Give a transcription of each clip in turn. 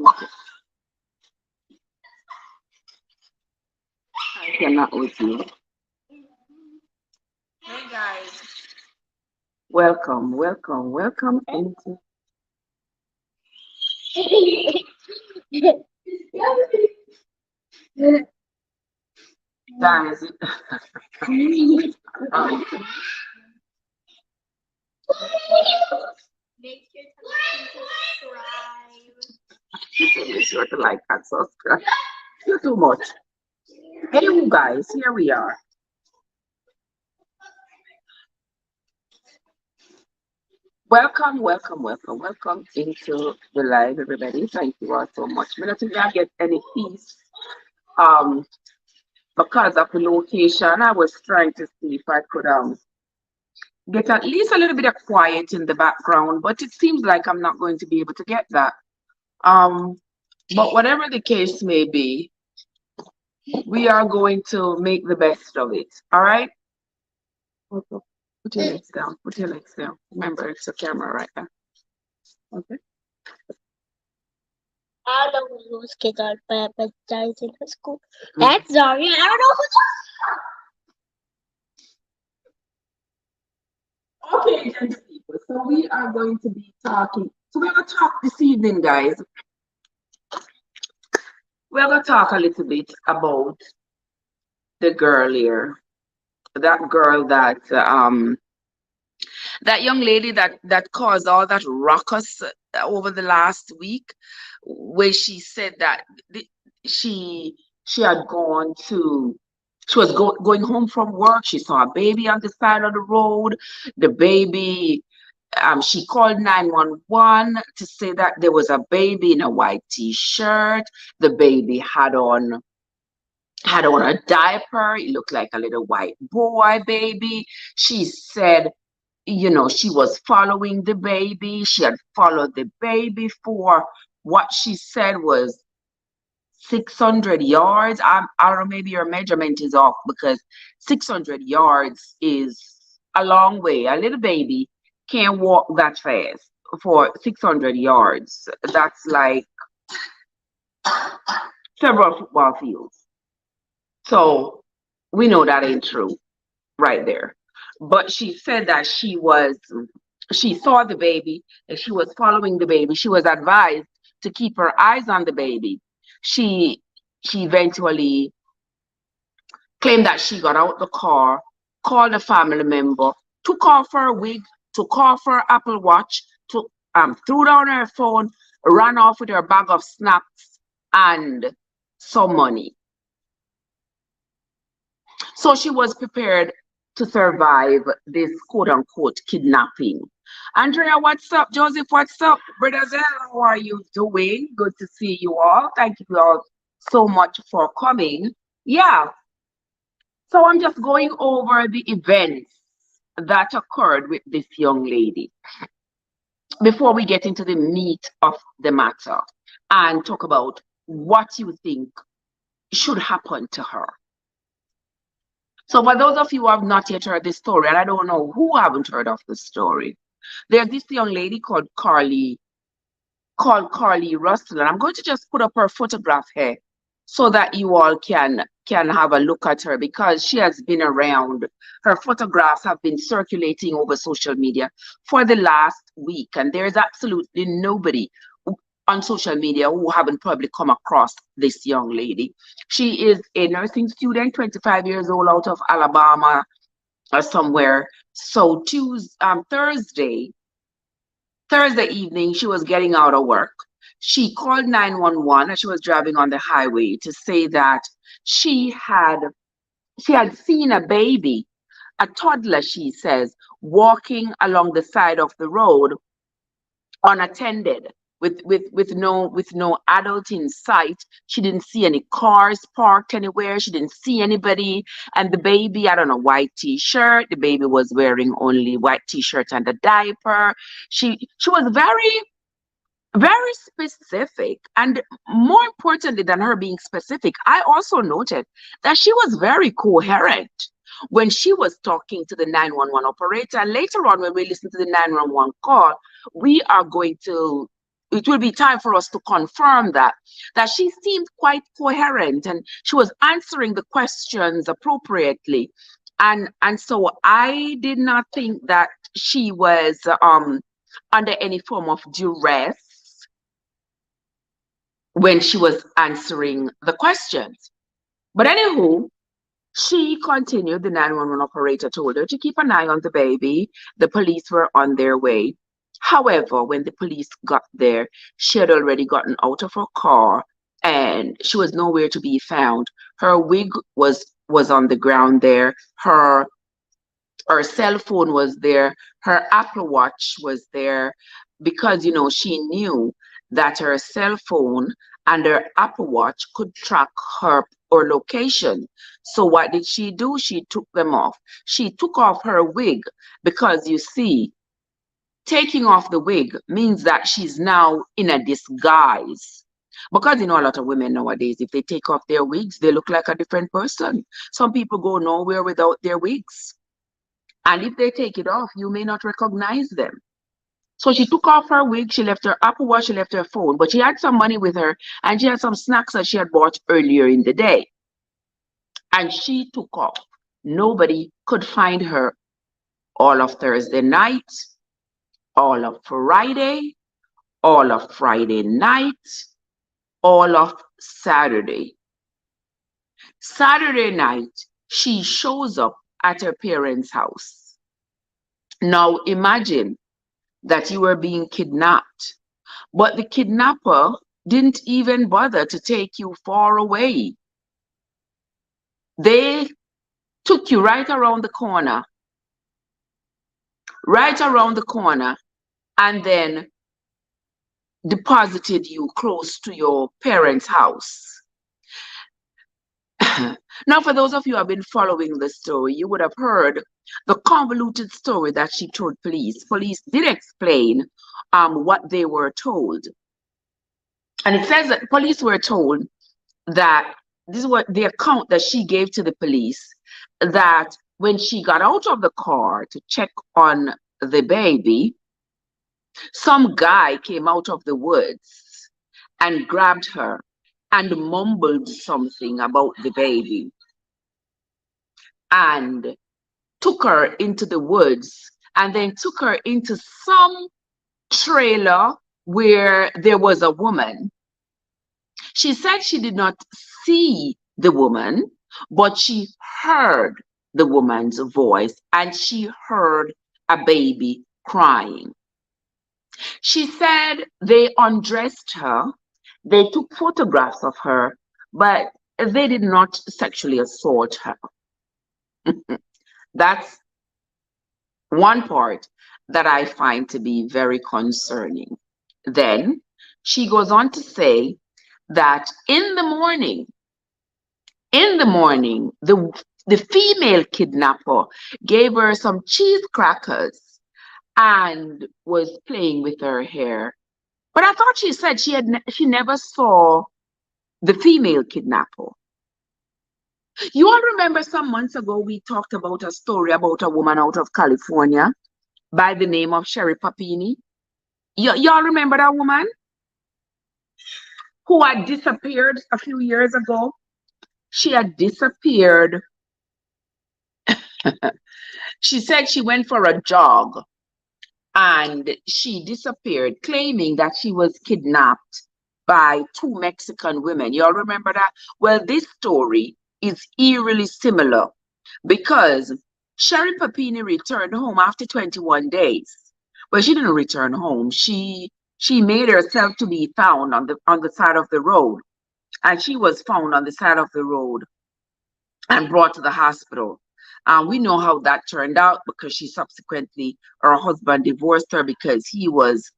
I cannot with you. Hey guys. Welcome, welcome, welcome into guys. Make sure to like and subscribe. Be sure to like and subscribe. You're too much. Hey, you guys, here we are. Welcome, welcome, welcome, welcome into the live, everybody. Thank you all so much. I don't think I get any peace um because of the location. I was trying to see if I could get at least a little bit of quiet in the background, but it seems like I'm not going to be able to get that. Um, but whatever the case may be, we are going to make the best of it. All right. Okay. Put your legs down. Put your legs down. Remember, it's a camera right there. Okay. I don't know who's kids are baptized in the school. That's Zaria. I don't know who. Okay, gents people. So we are going to be talking. So we're going to talk this evening, guys. We're going to talk a little bit about the girl here. That girl that young lady that caused all that ruckus over the last week, where she said that she had gone to she was going home from work. She saw a baby on the side of the road. The baby, she called 911 to say that there was a baby in a white t-shirt. The baby had on a diaper. It looked like a little white boy baby. She said, she was following the baby. She had followed the baby for what she said was 600 yards. I don't know, maybe your measurement is off, because 600 yards is a long way. A little baby can't walk that fast for 600 yards. That's like several football fields. So we know that ain't true right there. But she said that she saw the baby and she was following the baby. She was advised to keep her eyes on the baby. She eventually claimed that she got out the car, called a family member, took off her wig, took off her Apple Watch, threw down her phone, ran off with her bag of snacks and some money. So she was prepared to survive this quote unquote kidnapping. Andrea, what's up? Joseph, what's up? Brothers, how are you doing? Good to see you all. Thank you all so much for coming. Yeah. So I'm just going over the events that occurred with this young lady before we get into the meat of the matter and talk about what you think should happen to her. So for those of you who have not yet heard this story, and I don't know who haven't heard of the story, there's this young lady called Carlee Russell, and I'm going to just put up her photograph here so that you all can have a look at her, because she has been around. Her photographs have been circulating over social media for the last week, and there's absolutely nobody on social media who haven't probably come across this young lady. She is a nursing student, 25 years old, out of Alabama or somewhere. So Thursday evening, she was getting out of work. She called 911 as she was driving on the highway to say that she had seen a baby, a toddler, she says, walking along the side of the road unattended, with no adult in sight. She didn't see any cars parked anywhere. She didn't see anybody. And the baby had on a white t-shirt. The baby was wearing only white t-shirt and a diaper. She was very, very specific. And more importantly than her being specific, I also noted that she was very coherent when she was talking to the 911 operator. And later on, when we listen to the 911 call, we are going to it will be time for us to confirm that she seemed quite coherent and she was answering the questions appropriately. And so I did not think that she was under any form of duress when she was answering the questions. But anywho, she continued. The 911 operator told her to keep an eye on the baby. The police were on their way. However, when the police got there, she had already gotten out of her car and she was nowhere to be found. Her wig was on the ground there. Her cell phone was there. Her Apple Watch was there because, she knew that her cell phone and her Apple Watch could track her or location. So what did she do? She took them off. She took off her wig because, you see, taking off the wig means that she's now in a disguise. Because, a lot of women nowadays, if they take off their wigs, they look like a different person. Some people go nowhere without their wigs. And if they take it off, you may not recognize them. So she took off her wig, she left her Apple Watch, she left her phone, but she had some money with her and she had some snacks that she had bought earlier in the day. And she took off. Nobody could find her all of Thursday night, all of Friday, all of Friday night, all of Saturday. Saturday night, she shows up at her parents' house. Now imagine that you were being kidnapped, but the kidnapper didn't even bother to take you far away. They took you right around the corner, and then deposited you close to your parents' house. Now, for those of you who have been following the story, you would have heard the convoluted story that she told police. Police did explain what they were told. And it says that police were told that this is what the account that she gave to the police, that when she got out of the car to check on the baby, some guy came out of the woods and grabbed her and mumbled something about the baby and took her into the woods and then took her into some trailer where there was a woman. She said she did not see the woman, but she heard the woman's voice and she heard a baby crying. She said they undressed her, they took photographs of her, but they did not sexually assault her. That's one part that I find to be very concerning. Then she goes on to say that in the morning, the female kidnapper gave her some cheese crackers and was playing with her hair. But I thought she said she never saw the female kidnapper. You all remember some months ago we talked about a story about a woman out of California by the name of Sherry Papini? Y'all remember that woman who had disappeared a few years ago? She had disappeared. She said she went for a jog and she disappeared, claiming that she was kidnapped by two Mexican women. Y'all remember that? Well, this story is eerily similar because Sherry Papini returned home after 21 days. Well, she didn't return home. She made herself to be found on the side of the road. And she was found on the side of the road and brought to the hospital. We know how that turned out because she subsequently, her husband divorced her because he was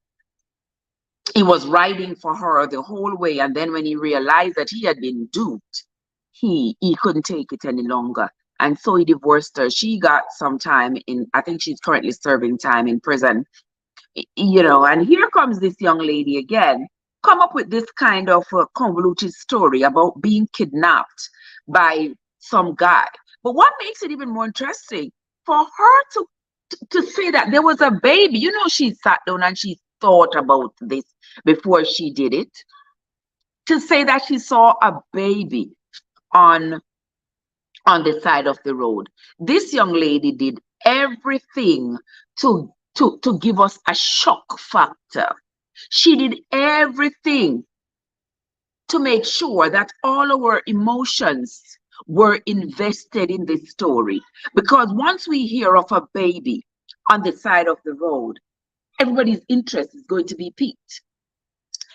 riding for her the whole way. And then when he realized that he had been duped, he couldn't take it any longer. And so he divorced her. She got some time I think she's currently serving time in prison. And here comes this young lady again, come up with this kind of convoluted story about being kidnapped by some guy. But what makes it even more interesting, for her to say that there was a baby, she sat down and she thought about this before she did it. To say that she saw a baby on the side of the road. This young lady did everything to give us a shock factor. She did everything to make sure that all our emotions were invested in this story. Because once we hear of a baby on the side of the road, everybody's interest is going to be piqued.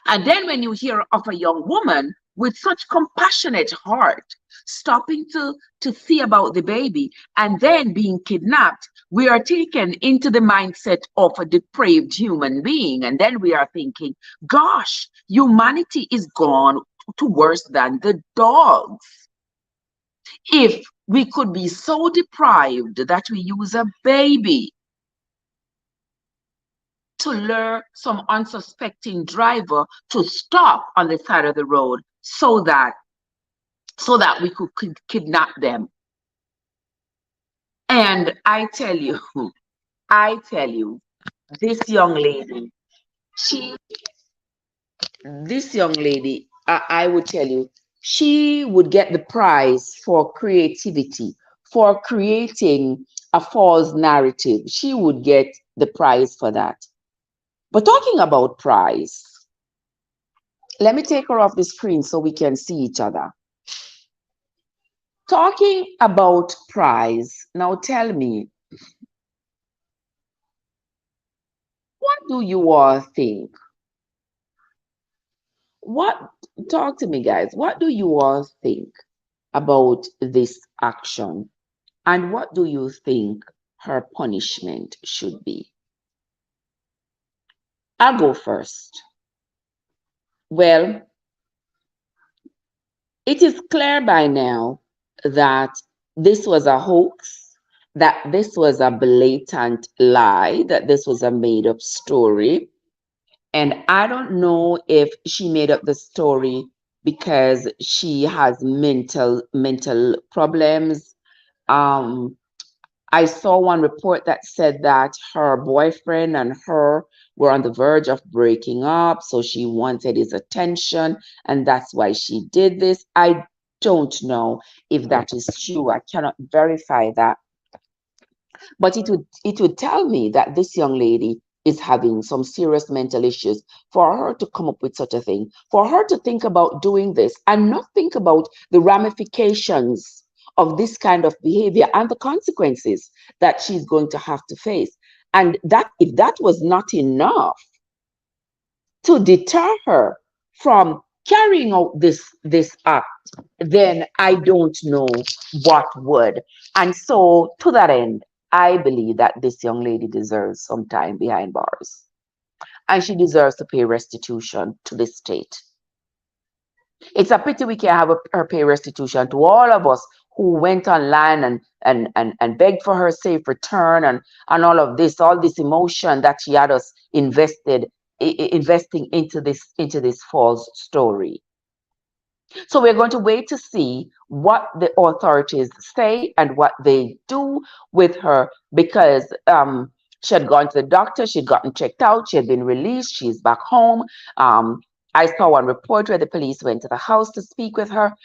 And then when you hear of a young woman with such compassionate heart stopping to see about the baby and then being kidnapped, we are taken into the mindset of a depraved human being. And then we are thinking, gosh, humanity is gone to worse than the dogs. If we could be so deprived that we use a baby to lure some unsuspecting driver to stop on the side of the road so that we could kidnap them. And I tell you, this young lady, she, this young lady, I would tell you, she would get the prize for creativity, for creating a false narrative. She would get the prize for that. But talking about prize, let me take her off the screen so we can see each other. Talking about prize, now tell me, what do you all think? Talk to me, guys. What do you all think about this action? And what do you think her punishment should be? I'll go first. Well, it is clear by now that this was a hoax, that this was a blatant lie, that this was a made up story. And I don't know if she made up the story because she has mental problems. I saw one report that said that her boyfriend and her were on the verge of breaking up, so she wanted his attention, and that's why she did this. I don't know if that is true. I cannot verify that. But it would tell me that this young lady is having some serious mental issues for her to come up with such a thing, for her to think about doing this and not think about the ramifications of this kind of behavior and the consequences that she's going to have to face. And that if that was not enough to deter her from carrying out this act, then I don't know what would. And so to that end, I believe that this young lady deserves some time behind bars. And she deserves to pay restitution to the state. It's a pity we can't have her pay restitution to all of us who went online and begged for her safe return and all of this, all this emotion that she had us investing into this false story. So we're going to wait to see what the authorities say and what they do with her, because she had gone to the doctor, she'd gotten checked out, she had been released, she's back home. I saw one report where the police went to the house to speak with her.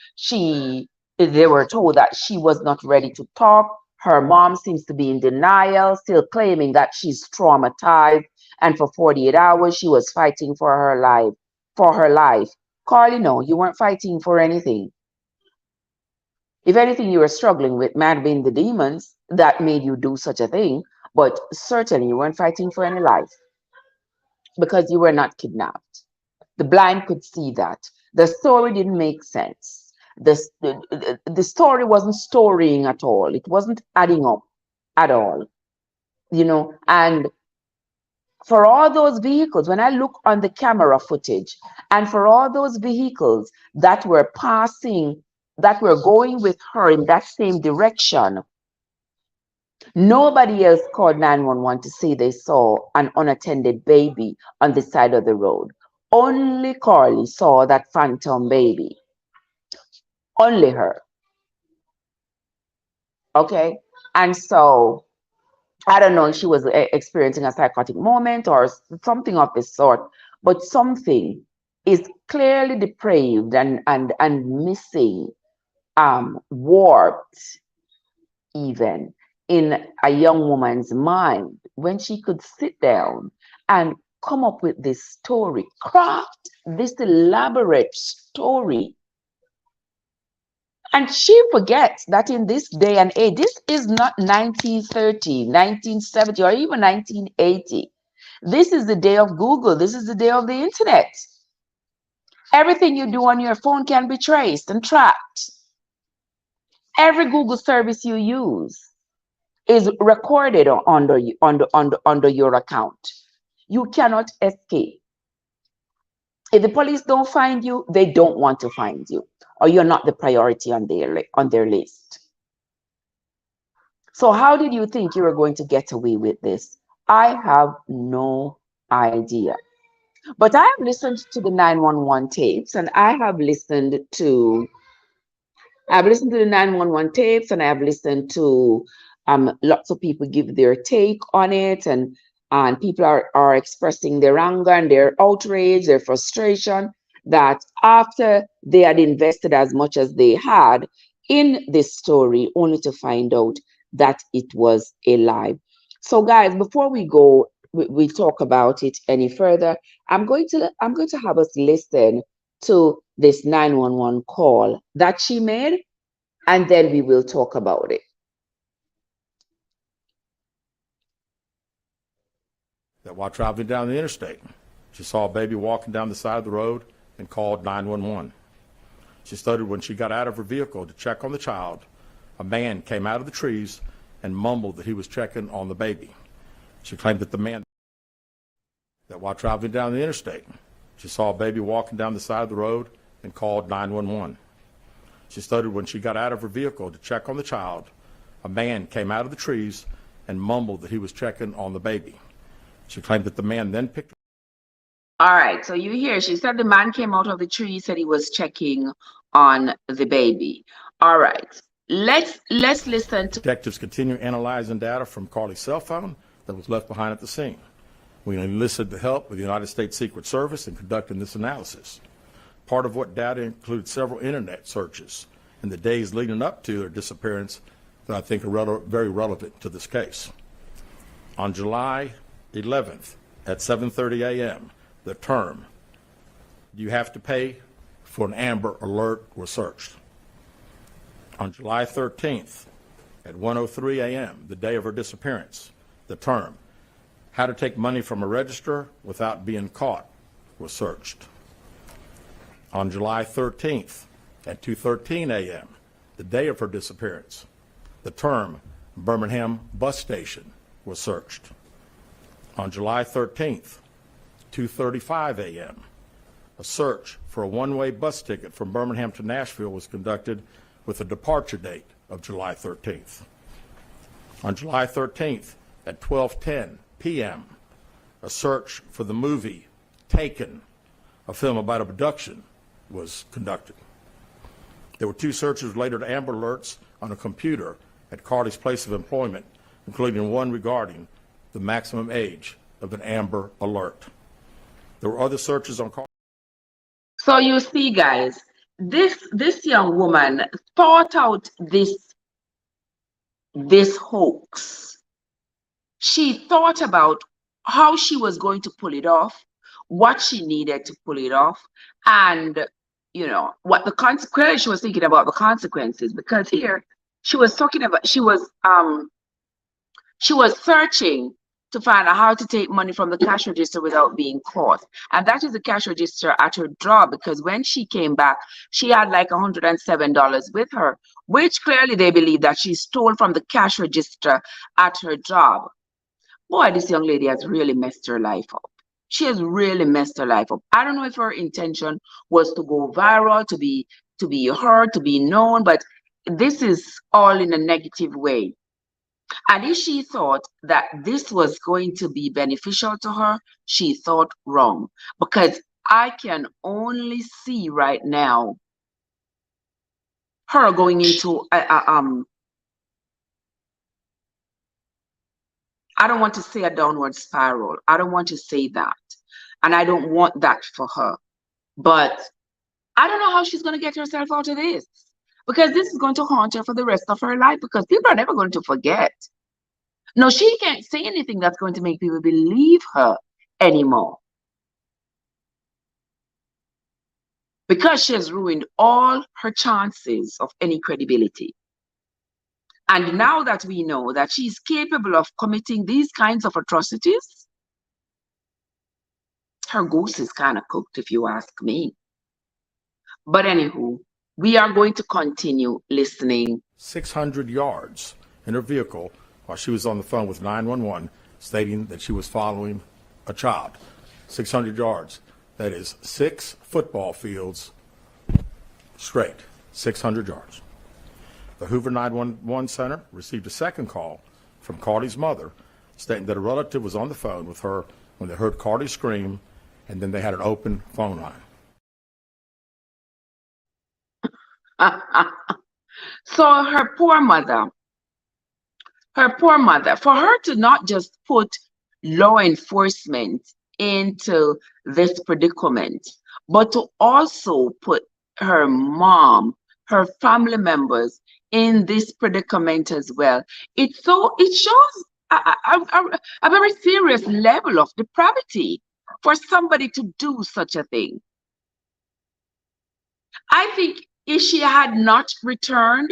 They were told that she was not ready to talk. Her mom seems to be in denial, still claiming that she's traumatized, and for 48 hours she was fighting for her life. Carlee, no, you weren't fighting for anything. If anything, you were struggling with might have been the demons that made you do such a thing, but certainly you weren't fighting for any life because you were not kidnapped. The blind could see that. The story didn't make sense. The story wasn't storying at all. It wasn't adding up at all, and for all those vehicles, when I look on the camera footage, and for all those vehicles that were passing, that were going with her in that same direction, nobody else called 911 to say they saw an unattended baby on the side of the road. Only Carlee saw that phantom baby. Only her. Okay? And so I don't know if she was experiencing a psychotic moment or something of this sort, but something is clearly depraved and missing, warped even in a young woman's mind when she could sit down and come up with this story, craft this elaborate story. And she forgets that in this day and age, this is not 1930, 1970, or even 1980. This is the day of Google. This is the day of the internet. Everything you do on your phone can be traced and tracked. Every Google service you use is recorded under your account. You cannot escape. If the police don't find you, they don't want to find you, or you're not the priority on their list. So how did you think you were going to get away with this? I have no idea. But I have listened to the 911 tapes, and I've listened to the 911 tapes, and I've listened to lots of people give their take on it, and people are expressing their anger and their outrage, their frustration that after they had invested as much as they had in this story, only to find out that it was a lie. So, guys, before we talk about it any further, I'm going to have us listen to this 911 call that she made, and then we will talk about it. That while traveling down the interstate, she saw a baby walking down the side of the road and called 911. She stated when she got out of her vehicle to check on the child, a man came out of the trees and mumbled that he was checking on the baby. She claimed that while traveling down the interstate, she saw a baby walking down the side of the road and called 911. She stated when she got out of her vehicle to check on the child, a man came out of the trees and mumbled that he was checking on the baby. She claimed that the man then picked her. All right, so you hear, she said the man came out of the tree, said he was checking on the baby. All right, let's listen to. Detectives continue analyzing data from Carlee's cell phone that was left behind at the scene. We enlisted the help of the United States Secret Service in conducting this analysis. Part of what data included several internet searches in the days leading up to her disappearance that I think are very relevant to this case. On July 11th at 7:30 a.m., the term "you have to pay for an Amber Alert" was searched. On July 13th at 1:03 a.m., the day of her disappearance, the term "how to take money from a register without being caught" was searched. On July 13th at 2:13 a.m., the day of her disappearance, the term "Birmingham Bus Station" was searched. On July 13th, 2:35 a.m., a search for a one-way bus ticket from Birmingham to Nashville was conducted with a departure date of July 13th. On July 13th at 12:10 p.m., a search for the movie Taken, a film about abduction, was conducted. There were two searches related to Amber Alerts on a computer at Carlee's place of employment, including one regarding the maximum age of an Amber Alert. There were other searches on Carlee. So you see, guys, this young woman thought out this hoax. She thought about how she was going to pull it off, what she needed to pull it off, and what the consequences. She was thinking about the consequences, because here she was talking about she was searching to find out how to take money from the cash register without being caught. And that is the cash register at her job, because when she came back, she had like $107 with her, which clearly they believe that she stole from the cash register at her job. Boy, this young lady has really messed her life up. She has really messed her life up. I don't know if her intention was to go viral, to be heard, to be known, but this is all in a negative way. And if she thought that this was going to be beneficial to her, she thought wrong. Because I can only see right now her going into I don't want to say a downward spiral. I don't want to say that. And I don't want that for her. But I don't know how she's going to get herself out of this, because this is going to haunt her for the rest of her life, because people are never going to forget. No, she can't say anything that's going to make people believe her anymore, because she has ruined all her chances of any credibility. And now that we know that she's capable of committing these kinds of atrocities, her goose is kind of cooked, if you ask me. But anywho, we are going to continue listening. 600 yards in her vehicle while she was on the phone with 911, stating that she was following a child. 600 yards. That is 6 football fields straight. 600 yards. The Hoover 911 Center received a second call from Carlee's mother, stating that a relative was on the phone with her when they heard Carlee scream, and then they had an open phone line. So her poor mother, for her to not just put law enforcement into this predicament, but to also put her mom, her family members in this predicament as well. It shows a very serious level of depravity for somebody to do such a thing. I think if she had not returned,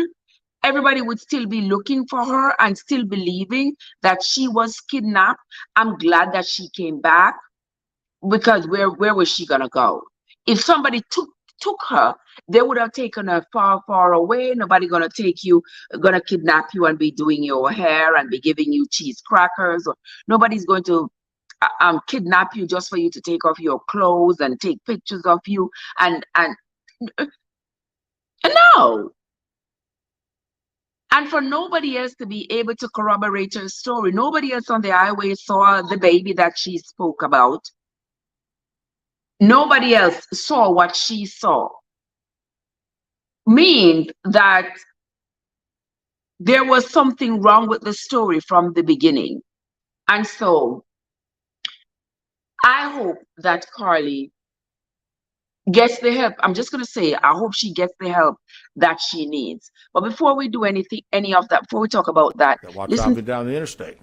everybody would still be looking for her and still believing that she was kidnapped. I'm glad that she came back, because where was she gonna go? If somebody took her, they would have taken her far away. Nobody gonna kidnap you and be doing your hair and be giving you cheese crackers, or nobody's going to kidnap you just for you to take off your clothes and take pictures of you and no. And for nobody else to be able to corroborate her story. Nobody else on the highway saw the baby that she spoke about. Nobody else saw what she saw. Means that there was something wrong with the story from the beginning. And so I hope that Carlee gets the help. I'm just going to say, I hope she gets the help that she needs. But before we do any of that, before we talk about that, While driving down the interstate,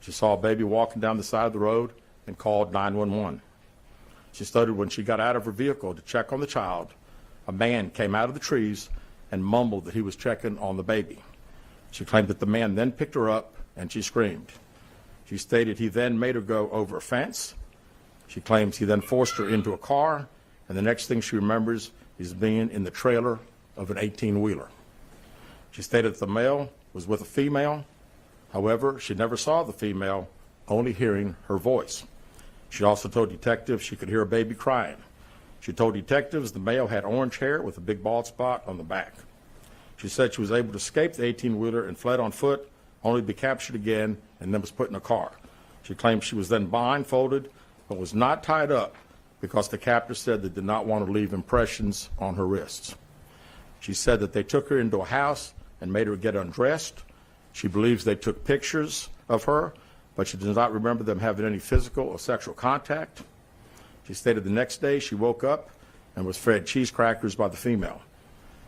she saw a baby walking down the side of the road and called 911. She stated when she got out of her vehicle to check on the child, a man came out of the trees and mumbled that he was checking on the baby. She claimed that the man then picked her up and she screamed. She stated he then made her go over a fence. She claims he then forced her into a car, and the next thing she remembers is being in the trailer of an 18-wheeler. She stated that the male was with a female. However, she never saw the female, only hearing her voice. She also told detectives she could hear a baby crying. She told detectives the male had orange hair with a big bald spot on the back. She said she was able to escape the 18-wheeler and fled on foot, only to be captured again and then was put in a car. She claimed she was then blindfolded but was not tied up because the captor said they did not want to leave impressions on her wrists. She said that they took her into a house and made her get undressed. She believes they took pictures of her, but she does not remember them having any physical or sexual contact. She stated the next day she woke up and was fed cheese crackers by the female.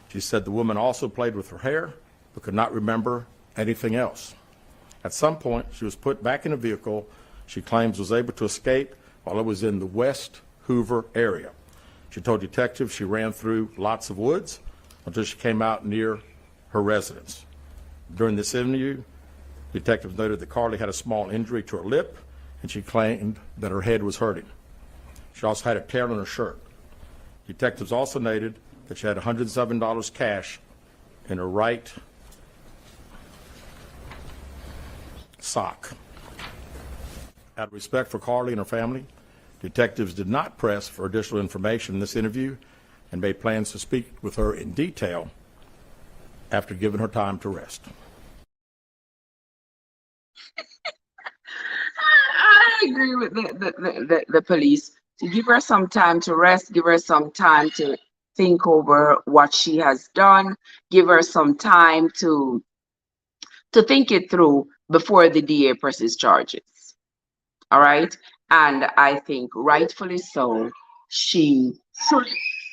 She said the woman also played with her hair but could not remember anything else. At some point, she was put back in a vehicle she claims was able to escape while it was in the West Hoover area. She told detectives she ran through lots of woods until she came out near her residence. During this interview, detectives noted that Carlee had a small injury to her lip, and she claimed that her head was hurting. She also had a tear on her shirt. Detectives also noted that she had $107 cash in her right sock. Out of respect for Carlee and her family, detectives did not press for additional information in this interview and made plans to speak with her in detail after giving her time to rest. I agree with the police to give her some time to rest, give her some time to think over what she has done, give her some time to think it through before the DA presses charges. All right. And I think rightfully so, she should,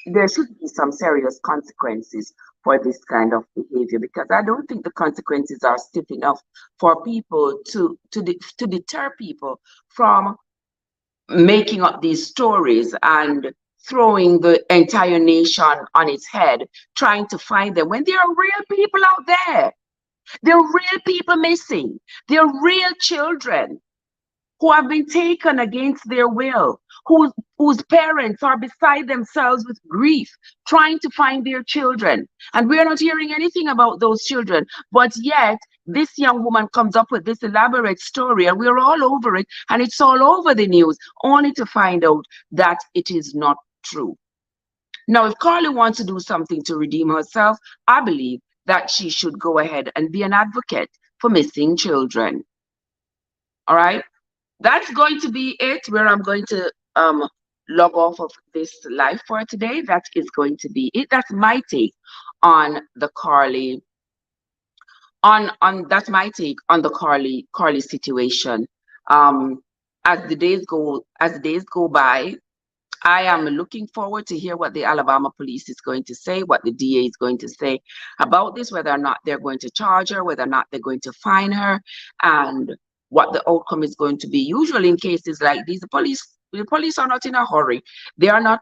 there should be some serious consequences for this kind of behavior, because I don't think the consequences are stiff enough for people to deter people from making up these stories and throwing the entire nation on its head, trying to find them when there are real people out there. There are real people missing. There are real children who have been taken against their will, whose parents are beside themselves with grief, trying to find their children. And we're not hearing anything about those children. But yet, this young woman comes up with this elaborate story, and we're all over it, and it's all over the news, only to find out that it is not true. Now, if Carlee wants to do something to redeem herself, I believe that she should go ahead and be an advocate for missing children. All right? That's going to be it, where I'm going to log off of this live for today. That is going to be it. That's my take on the Carlee, that's my take on the Carlee situation. As the days go by, I am looking forward to hear what the Alabama police is going to say, what the DA is going to say about this, whether or not they're going to charge her, whether or not they're going to fine her, and what the outcome is going to be. Usually in cases like these, the police are not in a hurry. They are not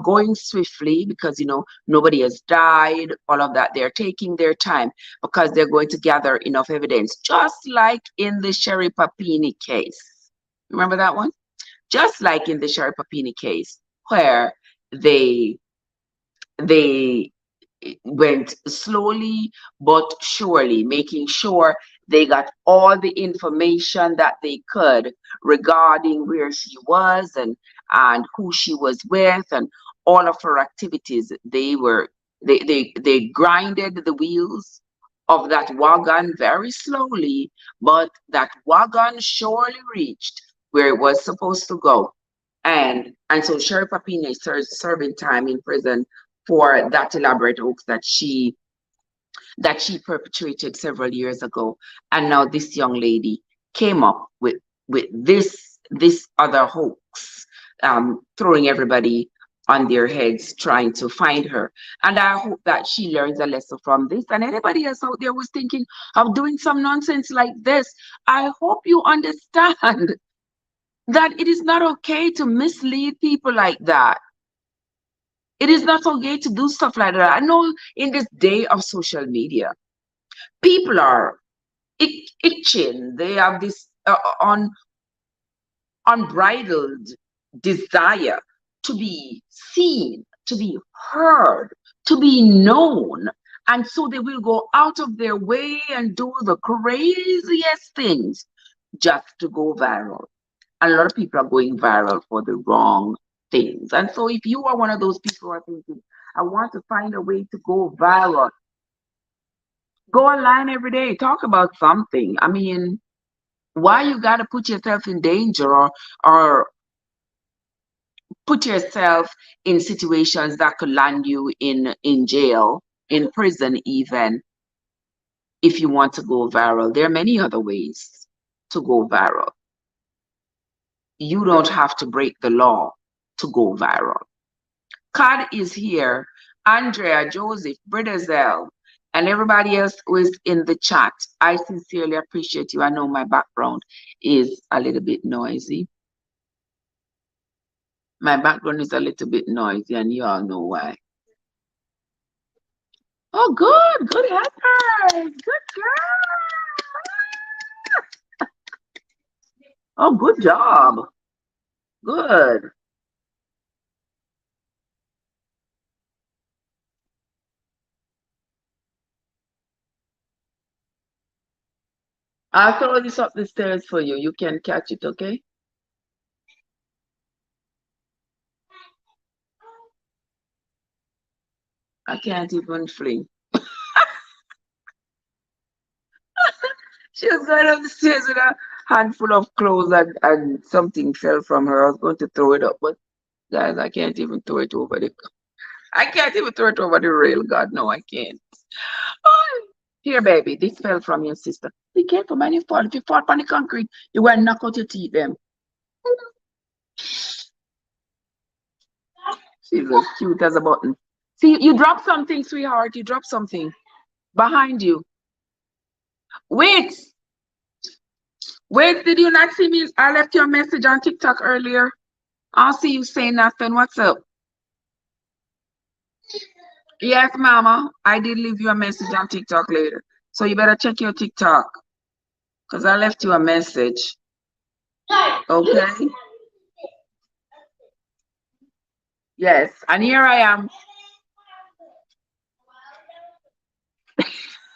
going swiftly because, you know, nobody has died, all of that. They're taking their time because they're going to gather enough evidence, just like in the Sherry Papini case. Remember that one? Just like in the Sherry Papini case, where they went slowly but surely, making sure they got all the information that they could regarding where she was and who she was with and all of her activities. They grinded the wheels of that wagon very slowly, but that wagon surely reached where it was supposed to go. And so Sherry Papini is serving time in prison for that elaborate hoax that she perpetrated several years ago. And now this young lady came up with this other hoax, throwing everybody on their heads trying to find her. And I hope that she learns a lesson from this. And anybody else out there was thinking of doing some nonsense like this, I hope you understand that it is not okay to mislead people like that. It is not okay to do stuff like that. I know in this day of social media, people are itching. They have this unbridled desire to be seen, to be heard, to be known. And so they will go out of their way and do the craziest things just to go viral. And a lot of people are going viral for the wrong things. And so if you are one of those people who are thinking, I want to find a way to go viral, go online every day, talk about something. I mean, why you got to put yourself in danger or put yourself in situations that could land you in jail, in prison even, if you want to go viral? There are many other ways to go viral. You don't have to break the law to go viral. Cod is here, Andrea, Joseph, Bridazell, and everybody else who is in the chat. I sincerely appreciate you. I know my background is a little bit noisy. My background is a little bit noisy, and you all know why. Oh, good helpers, good girl. Oh, good job. Good. I'll throw this up the stairs for you. You can catch it, okay? I can't even fling. She was going up the stairs with a handful of clothes and something fell from her. I was going to throw it up, but guys, I can't even throw it over the rail. God, no, I can't. Oh, Here, baby, this fell from your sister. Be careful, man. You fall. If you fall on the concrete, you will knock out your teeth, them. She's as cute as a button. See, you dropped something, sweetheart. You dropped something behind you. Wait. Wait, did you not see me? I left you a message on TikTok earlier. I'll see you say nothing. What's up? Yes, mama. I did leave you a message on TikTok later. So you better check your TikTok. Because I left you a message. Okay? Yes. And here I am.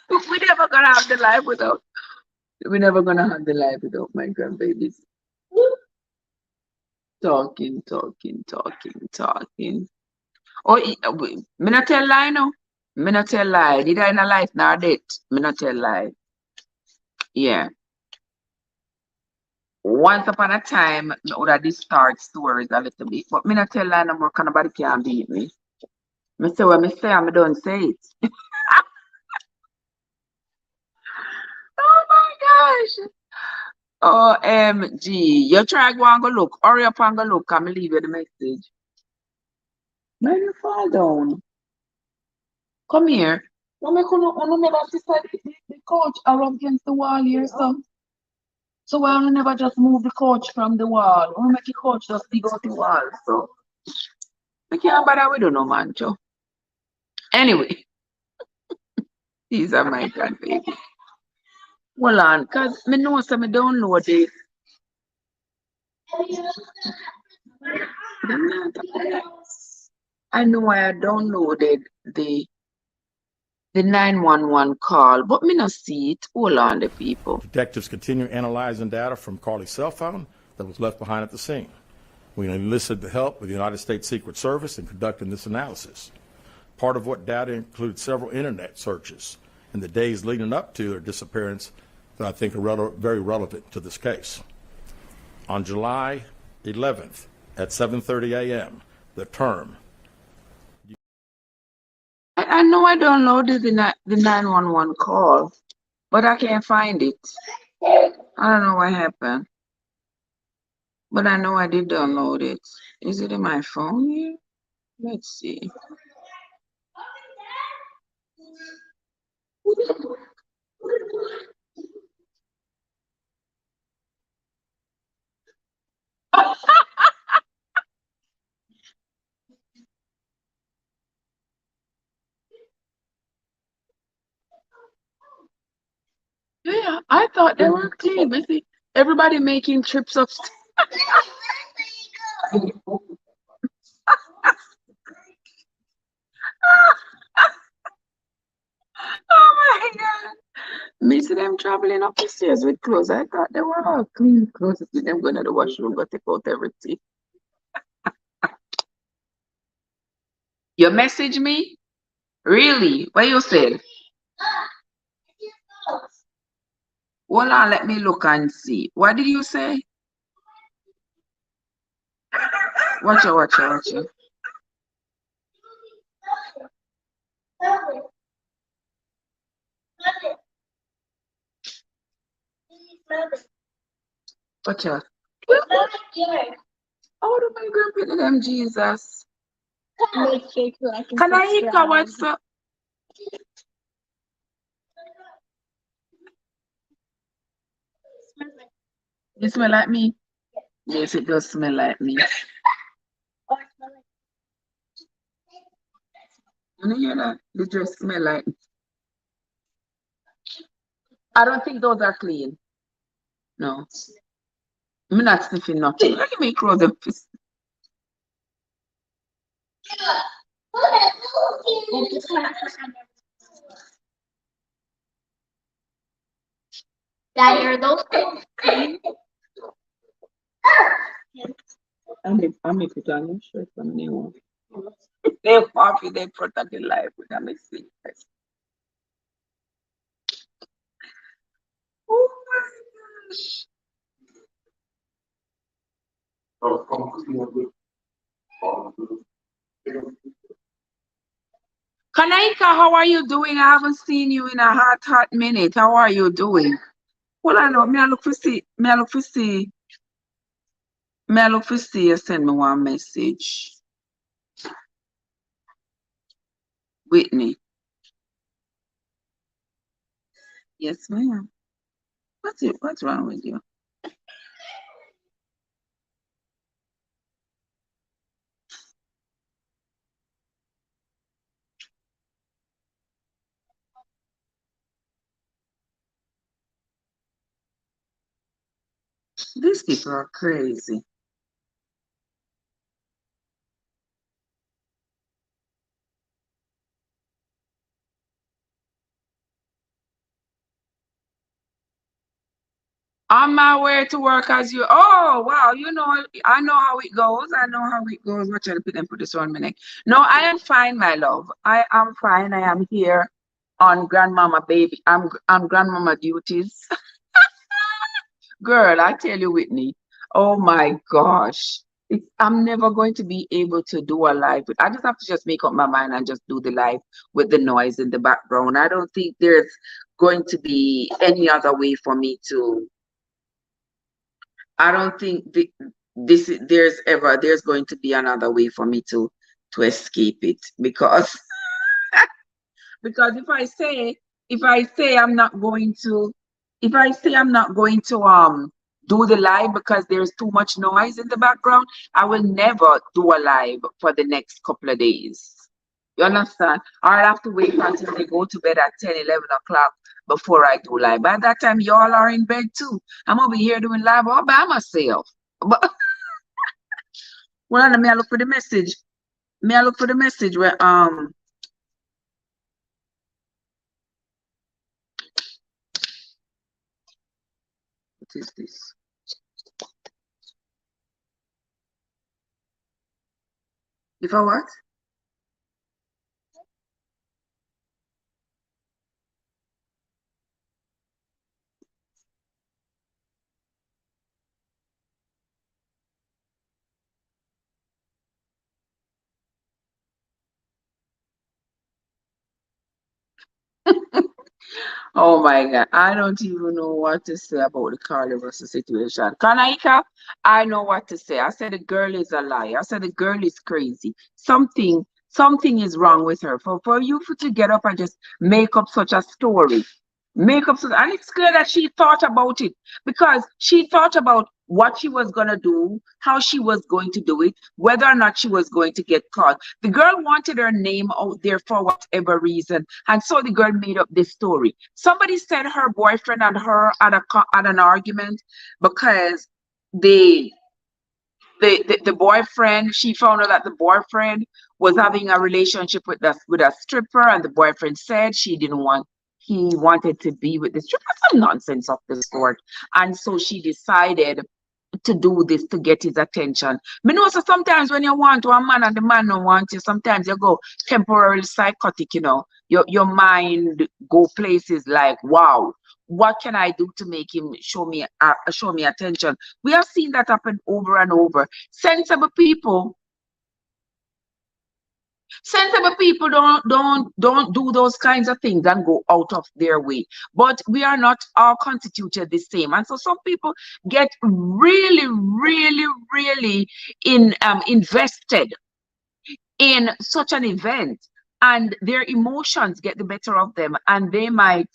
We're never gonna have the life without. We're never gonna have the life without my grandbabies. Talking. Oh, me not tell lie no. Me not tell lie. Did I in a life nor death? Me not tell lie. Yeah. Once upon a time, me would have distort stories a little bit, but me not tell lie no more. Cause nobody can beat me. Me say what me say, and me don't say it. Oh my gosh. OMG. You try go and go look. Hurry up and go look. I'm leave you the message. When you fall down. Come here. No, me couldn't never decide the couch around against the wall here, so. So why don't never just move the couch from the wall? Or make the couch just dig out the wall, so. I can't bother with you no man, Joe. Anyway, these are my grandbaby. Hold on, cause me know some me download it. I know I downloaded the 911 call, but me not see it. Hold on, the people. Detectives continue analyzing data from Carlee's cell phone that was left behind at the scene. We enlisted the help of the United States Secret Service in conducting this analysis. Part of what data includes several internet searches in the days leading up to her disappearance that I think are very relevant to this case. On July 11th at 7:30 a.m., the term. I know I downloaded the 911 call, but I can't find it. I don't know what happened. But I know I did download it. Is it in my phone here? Let's see. Yeah, I thought they were clean. But see, everybody making trips up. Oh my God. Me see them traveling up the stairs with clothes. I thought they were all clean clothes. See them going to the washroom, go take out everything. You message me? Really? What you said? Hold on, let me look and see. What did you say? Watch out. Watch out. How do my grandpa them Jesus? Make sure to like and Can I eat subscribe. what's up? You smell like me? Yes, it does smell like me. Or smell like You hear that? They just smell like. I don't think those are clean. No. I'm not sniffing nothing. Let me close the fist. Daddy, are those clean? I make it on your shirt from new one. They coffee, they protect the life with a mistake. Oh my gosh. Kanaika, how are you doing? I haven't seen you in a hot minute. How are you doing? Hold on, no, me I look for see, me I look for see, me I look for see you send me one message. Whitney. Yes, ma'am. What's it? What's wrong with you? These people are crazy. On my way to work as you. Oh, wow. You know, I know how it goes. I know how it goes. Watch out, put this 1 minute. No, I am fine, my love. I am fine. I am here on grandmama baby. I'm on grandmama duties. Girl, I tell you, Whitney. Oh my gosh. I'm never going to be able to do a live. I just have to just make up my mind and just do the live with the noise in the background. I don't think there's going to be any other way for me to I don't think there's going to be another way for me to escape it because because if I say I'm not going to if I say I'm not going to do the live because there's too much noise in the background, I will never do a live for the next couple of days. You understand? I'll have to wait until they go to bed at 10, 11 o'clock before I do live. By that time, y'all are in bed too. I'm over here doing live all by myself. But well, let me look for the message. May I look for the message where what is this? If I what? Oh my God, I don't even know what to say about the Carlee Russell situation. Kanaika, I know what to say. I said the girl is a liar. I said the girl is crazy. Something is wrong with her. For you to get up and just make up such a story. Make up such, and it's clear that she thought about it because she thought about what she was gonna do, how she was going to do it, whether or not she was going to get caught. The girl wanted her name out there for whatever reason, and so the girl made up this story. Somebody said her boyfriend and her had an argument because they the boyfriend, she found out that the boyfriend was having a relationship with a stripper, and the boyfriend said he wanted to be with the stripper, some nonsense of the sort. And so she decided to do this to get his attention. Me know, so sometimes when you want to a man and the man don't want you, sometimes you go temporarily psychotic, you know. Your mind go places like, wow, what can I do to make him show me attention? We have seen that happen over and over. Sensible people don't do those kinds of things and go out of their way. But we are not all constituted the same, and so some people get really, really, really invested in such an event, and their emotions get the better of them, and they might.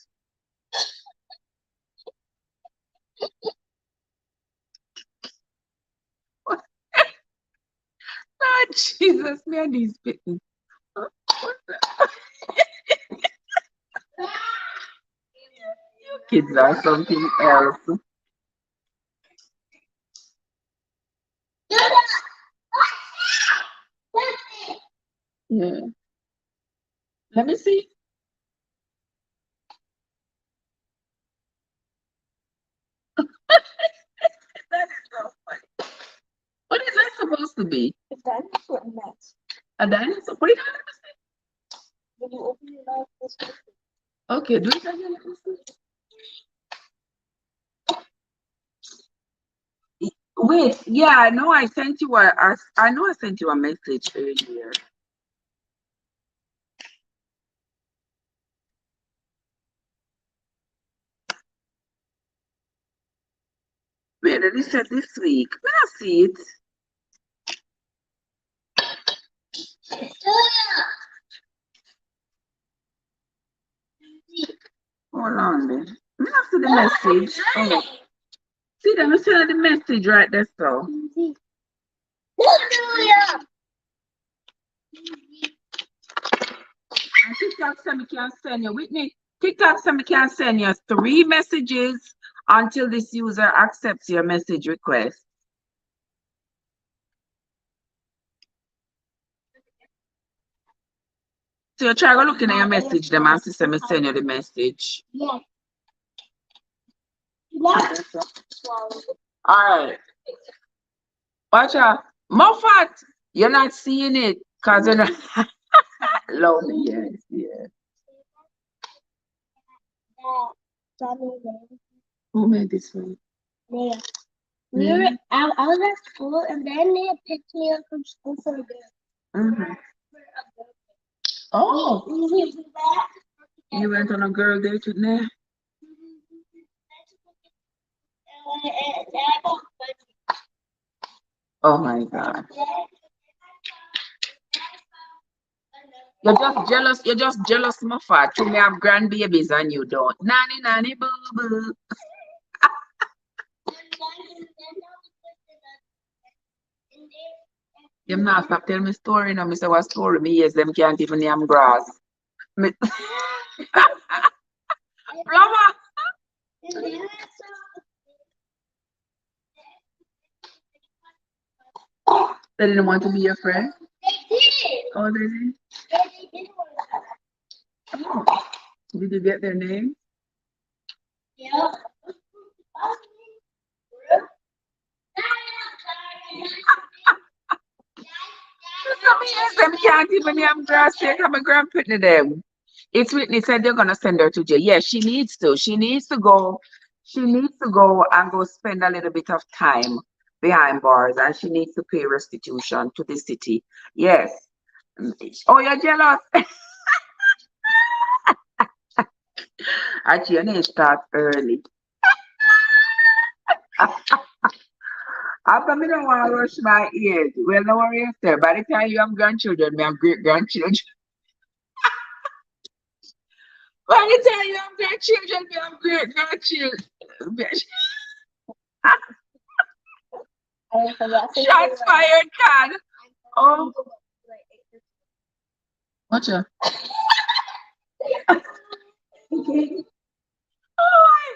Lord Jesus, me and these people. You kids are something else. Yeah. Let me see. That is so funny. What is that supposed to be? A dinosaur mess. A dinosaur? What are you trying to say? When you open your mouth, this way. Okay, do it again. Let me see. Wait, yeah, I know I sent you a message earlier. baby, this said this week. When I see it. Hold on then. I see the message. Oh. See them, I send the message right there, so. And TikTok said me can send you, Whitney. TikTok said me can send you 3 messages until this user accepts your message request. So you try to look in your message, them and sister me send you the message. Yes. Alright. Watch out. Moffat, you're not seeing it because you're not love me, yes, yes. Who made this one? Yeah. I was at school and then they picked me up from school for a day. Mm-hmm. Oh, you went on a girl date with me? Oh my God. You're just jealous, Moffat. You may have grandbabies and you don't. Nanny, nanny, boo, boo. Them not stop tell me story now. Me say what story? Me yes, them can't even name grass. Me... Flower. They didn't want to be your friend? They did. Oh, they did? They did. Oh. Did you get their name? Yeah. Them can't even name grass. Take my grandpa to them. It's Whitney said they're gonna send her to jail. Yes, she needs to. She needs to go. She needs to go and go spend a little bit of time behind bars, and she needs to pay restitution to the city. Yes. Oh, you're jealous. Actually, your name start early. After me don't want to rush my age. Well, no worry yourself. By the time you have grandchildren, me have great grandchildren. By the time you have grandchildren, me have great grandchildren. Shots fired, can. Oh. Watch out. Oh my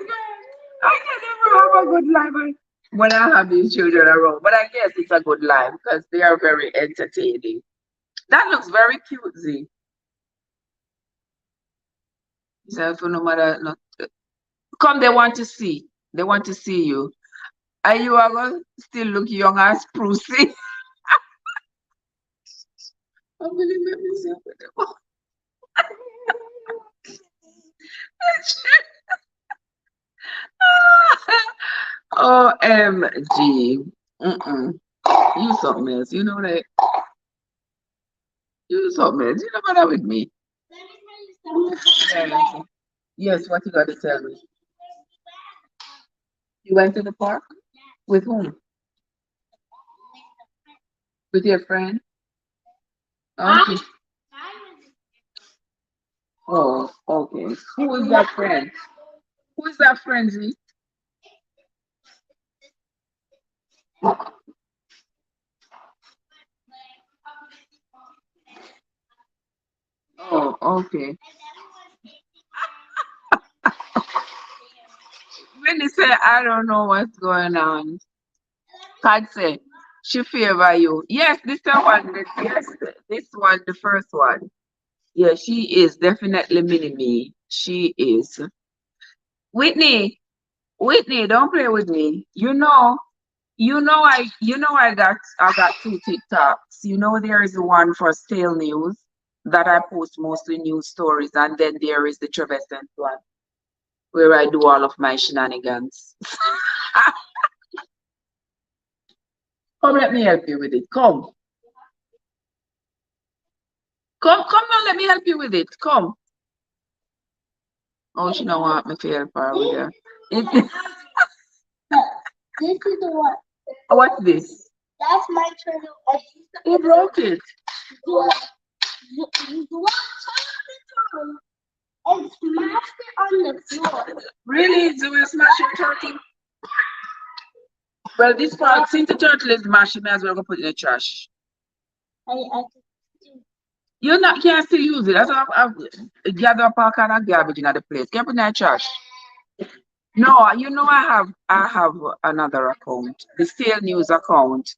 God. I can never have a good life when I have these children around. But I guess it's a good life because they are very entertaining. That looks very cute, Z. So for no matter not come, they want to see. They want to see you. And you are going to still look young and sprucey. I'm going to make myself with them. OMG. You something else. You know that. You something else. You know what with me. Yes. Yes, what you got to tell me? You went to the park? With whom? With your friend? Okay. Oh, okay. Who is that friend? Who is that friend, Z? Oh, okay. When they say I don't know what's going on, God say she favor you. Yes, this one. Yes, this one, the first one. Yeah, she is definitely mini me. She is. Whitney, Whitney, don't play with me. I got 2 TikToks. You know there is one for stale news that I post mostly news stories, and then there is the Trevessence one where I do all of my shenanigans. Come, let me help you with it. Come. Come now, let me help you with it. Come. Oh, she don't want me to help her with her. This is the one. What's this? That's my turtle. Who broke it? You and smashed it on the floor. Really? So we smash your turtle? Well, this part, since the turtle is mashed, you may as well go put it in the trash. You can't still use it. That's why I've gathered up all kind of garbage in the place. Can't put it in the trash. No, you know I have another account, the Stale News account.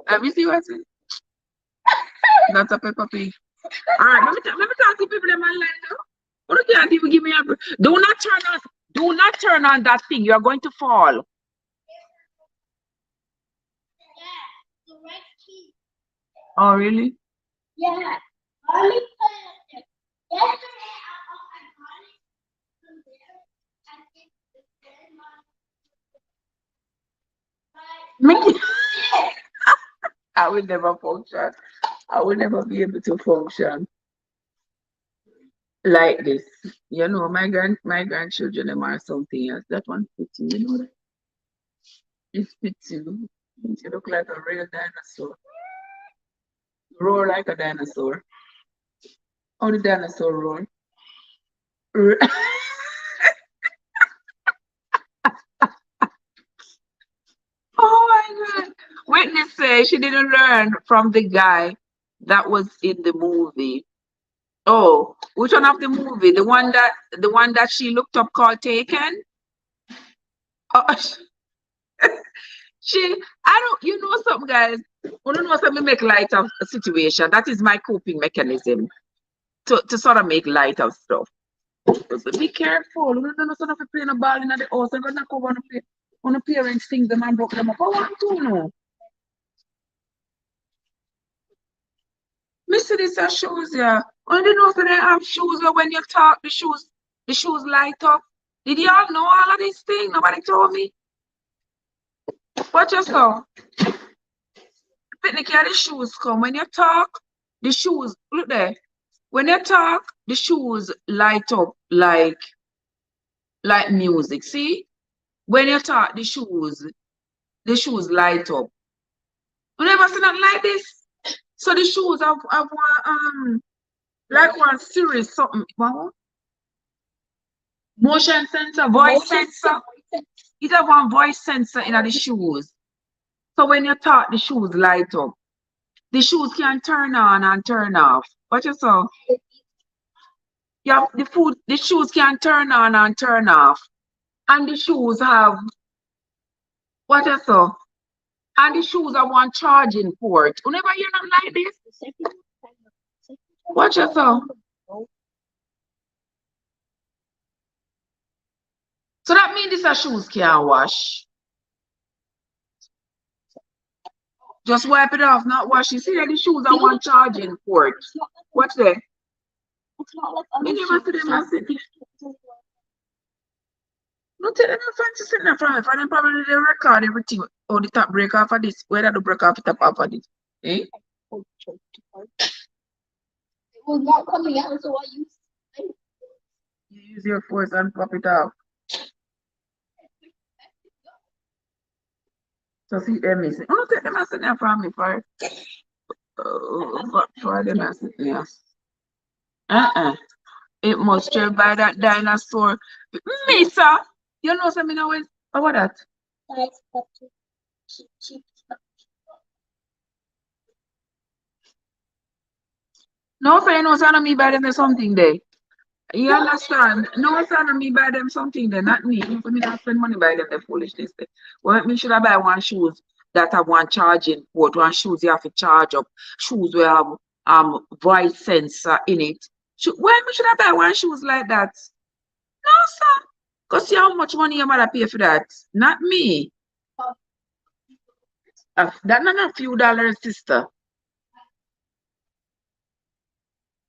Have you seen what's it? That's a Peppa Pig. All right, let me talk to people in my line now. What you can't even give me a break. Do not turn on that thing. You are going to fall. Oh, really? Yeah. Let me put it there. Yesterday, I got it from there. I will never function. I will never be able to function like this. You know, my grandchildren them are something else. That one fits you, you know that? It fits you. You look like a real dinosaur. Roar like a dinosaur. How the dinosaur roar? Oh my God. Witness say she didn't learn from the guy that was in the movie. Oh, which one of the movie? The one that she looked up called Taken? Oh, you know something, guys. I don't know something make light of a situation. That is my coping mechanism to sort of make light of stuff. So be careful. You don't know sort of playing a ball in the house and not over on the parents things the man broke them up. I want to know. Missy, this are shoes, yeah. I didn't know so they have shoes where when you talk, the shoes light up. Did y'all know all of these things? Nobody told me. Watch yourself. Picnic, here the shoes come. When you talk, the shoes, look there. When you talk, the shoes light up like music. See? When you talk, the shoes light up. You never seen nothing like this? So the shoes have one like one series something. What? Motion sensor, voice sensor. It have one voice sensor in the shoes. So when you talk, the shoes light up. The shoes can turn on and turn off. What you saw? Yeah, the shoes can turn on and turn off. And the shoes have what you saw? And the shoes have one charging port. You never hear nothing like this? What you saw? So that means these are shoes can't wash. Just wipe it off, not wash. You see that the shoes are one charging port. What's that? It's not like You never see them as it. No tell them fancy sitting in front of me. For them probably they record everything. Oh, the top break off of this. Where the break off the top off of this? Eh? it was not coming out, so I used You use your force and pop it off. So see them missing. Oh, take them as sitting in front of me for them as sitting there. It must be by that dinosaur. Misa, you know something now? Or what that? No, so you know something me by them or something there. You understand? No, something me by them something there, not me. For me not spend money by them, the foolishness there. Well, me should I buy one shoes that have one charging port, one shoes you have to charge up, shoes where have voice sensor in it. Why should I buy one shoes like that? No, sir. Because see how much money your mother pay for that. Not me. That's not a few dollars, sister.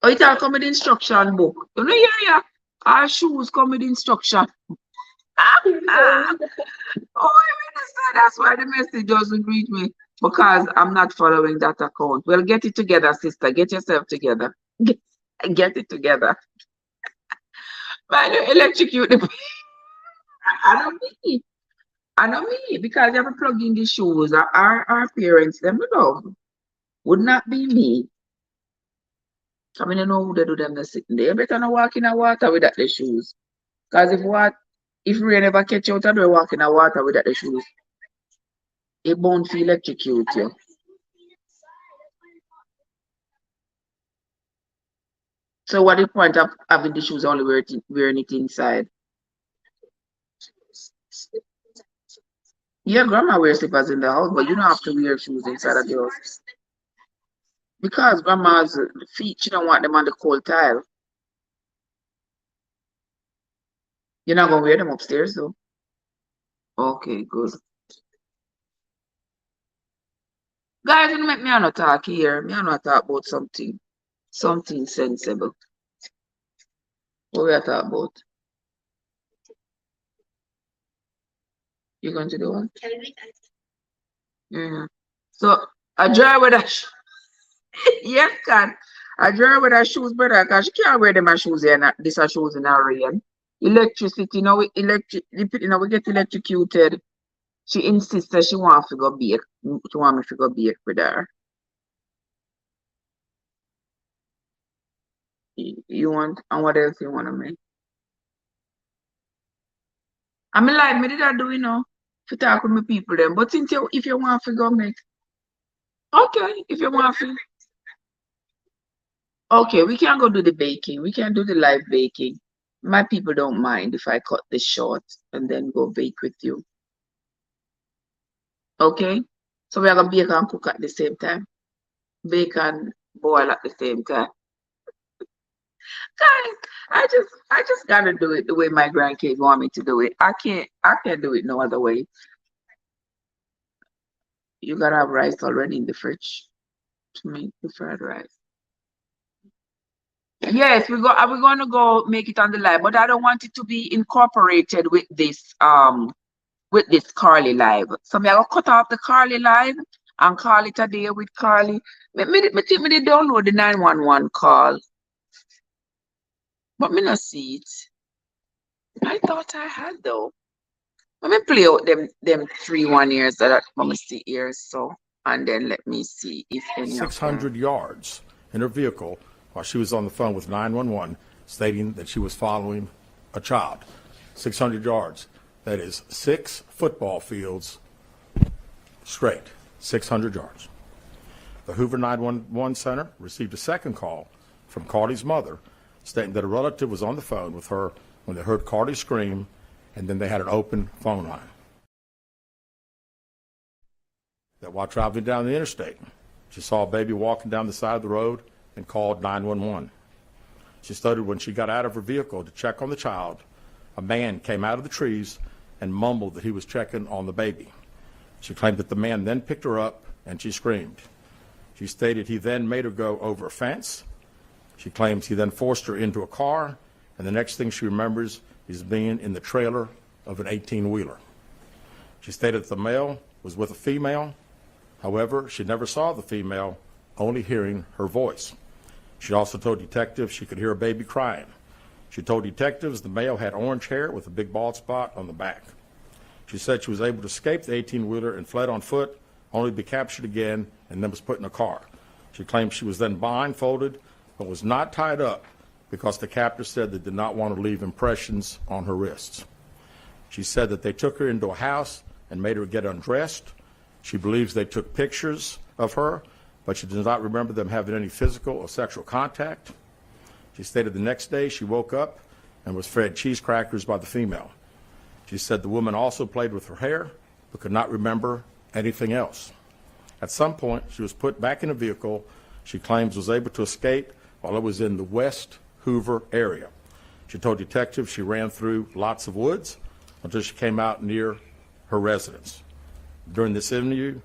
Oh, it all come with instruction book. You know, yeah. Our shoes come with instruction. Oh, you understand? That's why the message doesn't reach me. Because I'm not following that account. Well, get it together, sister. Get yourself together. Get it together. Man, you electrocute the I don't mean. I know me because every plug in the shoes, our parents, them love. Would not be me. I mean, I know who they do them the sitting there. Better not walk in the water without the shoes. Because if rain ever catch you out and they walk in the water without the shoes, it won't feel electrocute you. So what the point of having the shoes only wearing it inside? Yeah, grandma wears slippers in the house, but you don't have to wear shoes inside of the house. Because grandma's feet, she don't want them on the cold tile. You're not gonna wear them upstairs though. Okay, good. Guys, you make me not talk here. Me not talk about something sensible. What we are talking about? You going to do one? Yeah. So I draw with a yes, can. I draw with her shoes, brother, because she can't wear them her shoes here. This her shoes in her rain. Electricity, we get electrocuted. She insists that she want to go bake. She want me to go bake with her. You want, and what else you want to make? I'm like, me did I do, to talk with my people then. But since if you want to go make, okay, if you want to. Okay, we can go do the baking. We can do the live baking. My people don't mind if I cut this short and then go bake with you. Okay? So we are gonna bake and cook at the same time. Bake and boil at the same time. Guys, I just gotta do it the way my grandkids want me to do it. I can't do it no other way. You gotta have rice already in the fridge to make the fried rice. Yes, we're gonna go make it on the live, but I don't want it to be incorporated with this Carlee live. So me I go cut off the Carlee live and call it a day with Carlee. Me think me dey download the 911 call. But me not see it. I thought I had though. Let me play out them 3 1 years that let me see here, so and then let me see if any 600 yards in her vehicle while she was on the phone with 911 stating that she was following a child. 600 yards. That is 6 football fields straight. 600 yards. The Hoover 911 Center received a second call from Carlee's mother stating that a relative was on the phone with her when they heard Carlee scream, and then they had an open phone line. That while traveling down the interstate, she saw a baby walking down the side of the road and called 911. She stated when she got out of her vehicle to check on the child, a man came out of the trees and mumbled that he was checking on the baby. She claimed that the man then picked her up and she screamed. She stated he then made her go over a fence. She claims he then forced her into a car, and the next thing she remembers is being in the trailer of an 18-wheeler. She stated that the male was with a female. However, she never saw the female, only hearing her voice. She also told detectives she could hear a baby crying. She told detectives the male had orange hair with a big bald spot on the back. She said she was able to escape the 18-wheeler and fled on foot, only to be captured again and then was put in a car. She claimed she was then blindfolded but was not tied up because the captor said they did not want to leave impressions on her wrists. She said that they took her into a house and made her get undressed. She believes they took pictures of her, but she does not remember them having any physical or sexual contact. She stated the next day she woke up and was fed cheese crackers by the female. She said the woman also played with her hair, but could not remember anything else. At some point, she was put back in a vehicle she claims was able to escape while it was in the West Hoover area. She told detectives she ran through lots of woods until she came out near her residence. During this interview,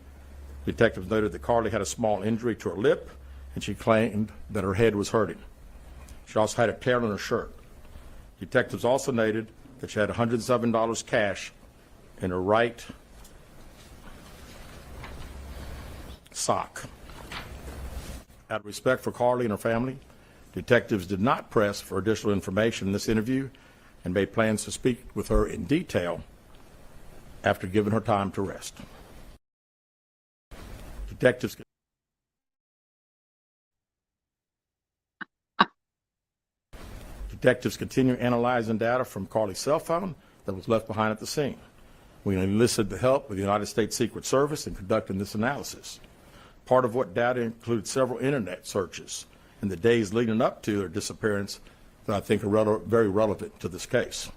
detectives noted that Carlee had a small injury to her lip, and she claimed that her head was hurting. She also had a tear on her shirt. Detectives also noted that she had $107 cash in her right sock. Out of respect for Carlee and her family, detectives did not press for additional information in this interview, and made plans to speak with her in detail after giving her time to rest. Detectives continue analyzing data from Carlee's cell phone that was left behind at the scene. We enlisted the help of the United States Secret Service in conducting this analysis. Part of what data included several internet searches in the days leading up to her disappearance that I think are very relevant to this case.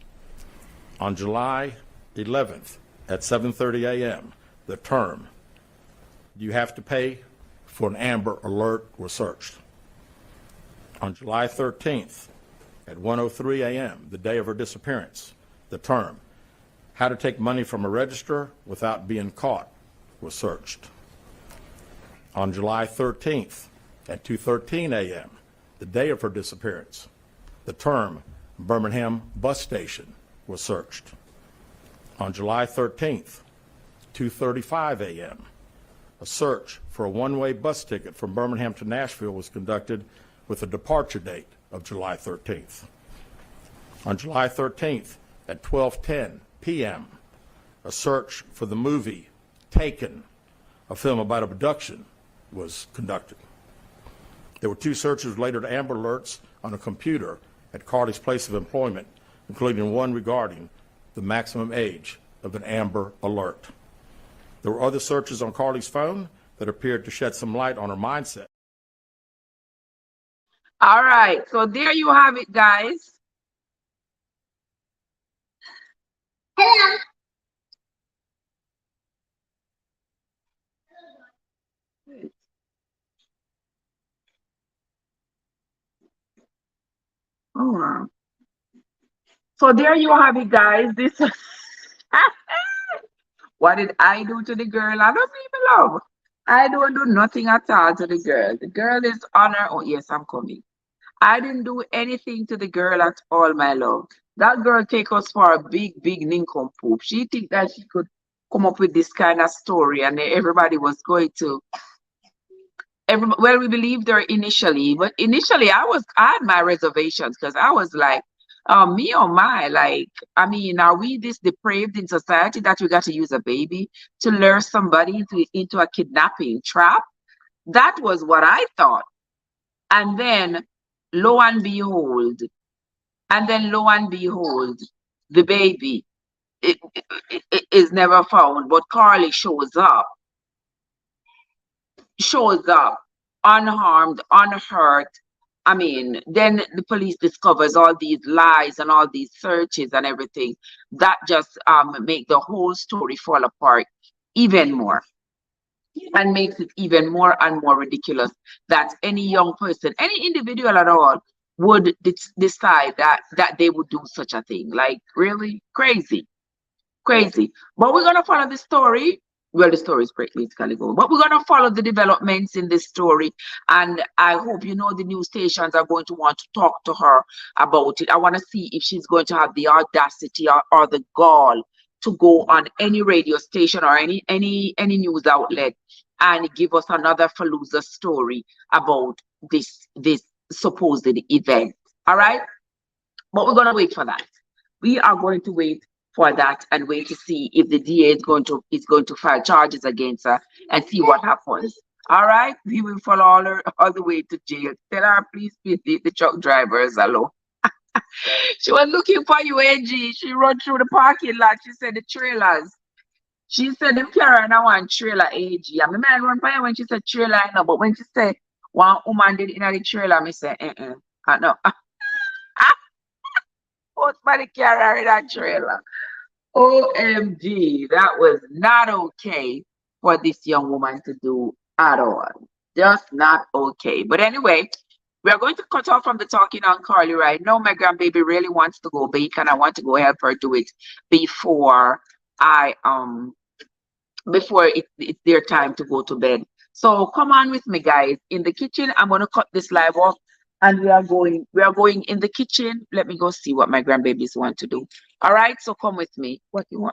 On July 11th at 7:30 a.m., the term "you have to pay for an Amber Alert" was searched. On July 13th at 1:03 a.m., the day of her disappearance, the term "how to take money from a register without being caught" was searched. On July 13th at 2:13 a.m., the day of her disappearance, the term "Birmingham bus station" was searched. On July 13th, 2:35 a.m., a search for a one-way bus ticket from Birmingham to Nashville was conducted with a departure date of July 13th. On July 13th at 12:10 p.m., a search for the movie Taken, a film about abduction, was conducted. There were 2 searches related to Amber Alerts on a computer at Carlee's place of employment, including one regarding the maximum age of an Amber Alert. There were other searches on Carlee's phone that appeared to shed some light on her mindset. All right, so there you have it, guys. Hello. Oh, wow. So there you have it, guys. This what did I do to the girl? I don't even love. I don't do nothing at all to the girl. The girl is on her own. Yes, I'm coming. I didn't do anything to the girl at all, my love. That girl take us for a big, big nincompoop. She think that she could come up with this kind of story and everybody was going to well, we believed her initially, but initially I had my reservations because I was like, me or my, like, I mean, are we this depraved in society that we got to use a baby to lure somebody into a kidnapping trap? That was what I thought. And then lo and behold, the baby is never found, but Carlee shows up unharmed, unhurt. I mean, then the police discovers all these lies and all these searches and everything. That just make the whole story fall apart even more and makes it even more and more ridiculous that any young person, any individual at all would decide that they would do such a thing. Like, really crazy. But we're going to follow the story. Well, the story is basically going, but we're going to follow the developments in this story. And I hope the news stations are going to want to talk to her about it. I want to see if she's going to have the audacity or the gall to go on any radio station or any news outlet and give us another Fallujah story about this supposed event. All right, but we're going to wait for that. We are going to wait for that and wait to see if the DA is going to file charges against her and see what happens. All right, we will follow her all the way to jail. Tell her, please leave the truck drivers alone. She was looking for you, AG. She run through the parking lot. She said the trailers. She said them carry and I want trailer, AG. And my man run by her when she said trailer, I know. But when she said one woman did in the trailer, I said, I know. Somebody carry in that trailer. OMG, that was not okay for this young woman to do at all. Just not okay. But anyway, we are going to cut off from the talking on Carlee right now. My grandbaby really wants to go bake and I want to go help her do it before it's their time to go to bed. So come on with me, guys. In the kitchen, I'm going to cut this live off and we are going in the kitchen. Let me go see what my grandbabies want to do. All right, so come with me. What do you want?